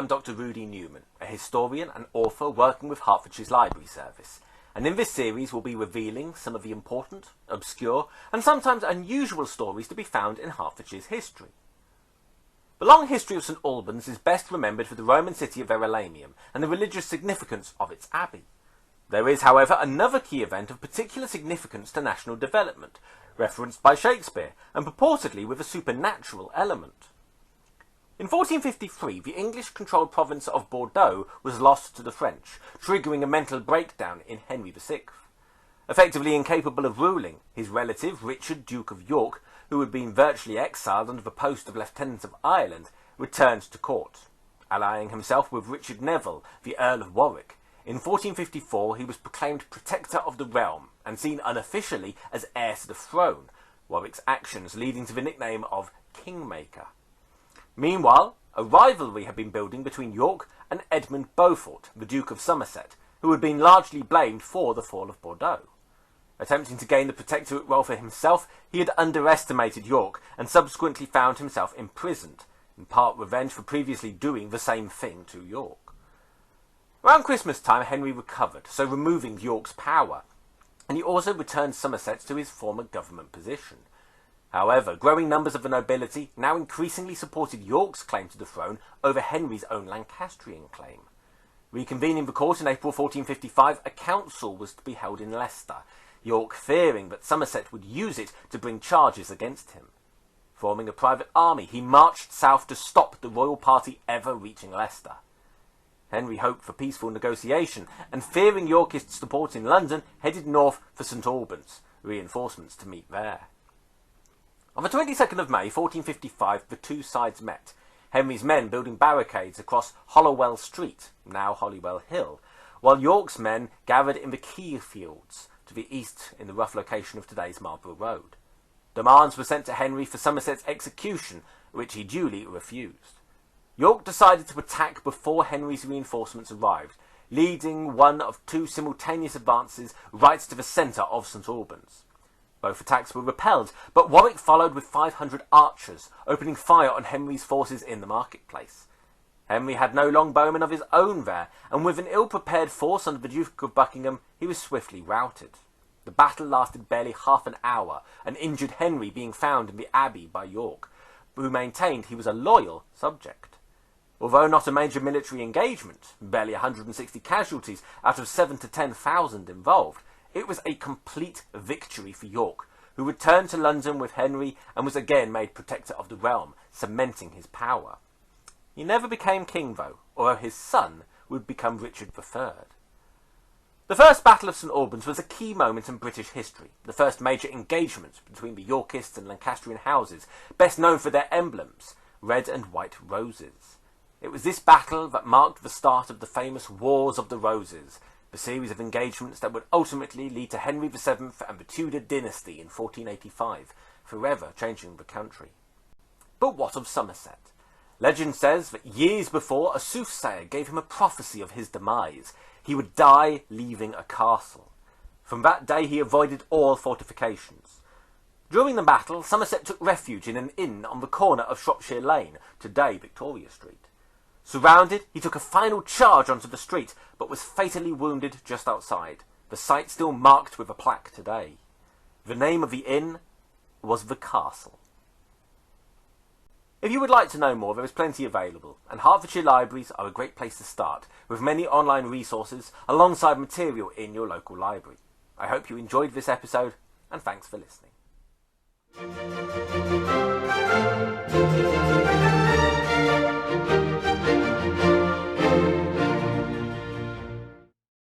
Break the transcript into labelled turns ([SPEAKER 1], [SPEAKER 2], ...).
[SPEAKER 1] I'm Dr. Rudi Newman, a historian and author working with Hertfordshire's library service, and in this series we'll be revealing some of the important, obscure and sometimes unusual stories to be found in Hertfordshire's history. The long history of St Albans is best remembered for the Roman city of Verulamium and the religious significance of its abbey. There is, however, another key event of particular significance to national development, referenced by Shakespeare, and purportedly with a supernatural element. In 1453, the English-controlled province of Bordeaux was lost to the French, triggering a mental breakdown in Henry VI. Effectively incapable of ruling, his relative, Richard, Duke of York, who had been virtually exiled under the post of Lieutenant of Ireland, returned to court. Allying himself with Richard Neville, the Earl of Warwick, in 1454 he was proclaimed Protector of the Realm and seen unofficially as heir to the throne, Warwick's actions leading to the nickname of Kingmaker. Meanwhile, a rivalry had been building between York and Edmund Beaufort, the Duke of Somerset, who had been largely blamed for the fall of Bordeaux. Attempting to gain the protectorate role for himself, he had underestimated York and subsequently found himself imprisoned, in part revenge for previously doing the same thing to York. Around Christmas time, Henry recovered, so removing York's power, and he also returned Somerset to his former government position. However, growing numbers of the nobility now increasingly supported York's claim to the throne over Henry's own Lancastrian claim. Reconvening the court in April 1455, a council was to be held in Leicester, York fearing that Somerset would use it to bring charges against him. Forming a private army, he marched south to stop the royal party ever reaching Leicester. Henry hoped for peaceful negotiation, and fearing Yorkist support in London, headed north for St Albans, reinforcements to meet there. On the 22nd of May 1455, the two sides met, Henry's men building barricades across Hollowell Street, now Holywell Hill, while York's men gathered in the Key Fields, to the east in the rough location of today's Marlborough Road. Demands were sent to Henry for Somerset's execution, which he duly refused. York decided to attack before Henry's reinforcements arrived, leading one of two simultaneous advances right to the centre of St Albans. Both attacks were repelled, but Warwick followed with 500 archers, opening fire on Henry's forces in the marketplace. Henry had no longbowmen of his own there, and with an ill-prepared force under the Duke of Buckingham, he was swiftly routed. The battle lasted barely half an hour, an injured Henry being found in the abbey by York, who maintained he was a loyal subject. Although not a major military engagement, barely 160 casualties out of 7,000 to 10,000 involved, it was a complete victory for York, who returned to London with Henry and was again made Protector of the Realm, cementing his power. He never became king, though, although his son would become Richard III. The First Battle of St Albans was a key moment in British history, the first major engagement between the Yorkists and Lancastrian houses, best known for their emblems, red and white roses. It was this battle that marked the start of the famous Wars of the Roses, the series of engagements that would ultimately lead to Henry VII and the Tudor dynasty in 1485, forever changing the country. But what of Somerset? Legend says that years before, a soothsayer gave him a prophecy of his demise. He would die leaving a castle. From that day he avoided all fortifications. During the battle, Somerset took refuge in an inn on the corner of Shropshire Lane, today Victoria Street. Surrounded, he took a final charge onto the street, but was fatally wounded just outside, the site still marked with a plaque today. The name of the inn was the Castle. If you would like to know more, there is plenty available, and Hertfordshire libraries are a great place to start, with many online resources alongside material in your local library. I hope you enjoyed this episode, and thanks for listening.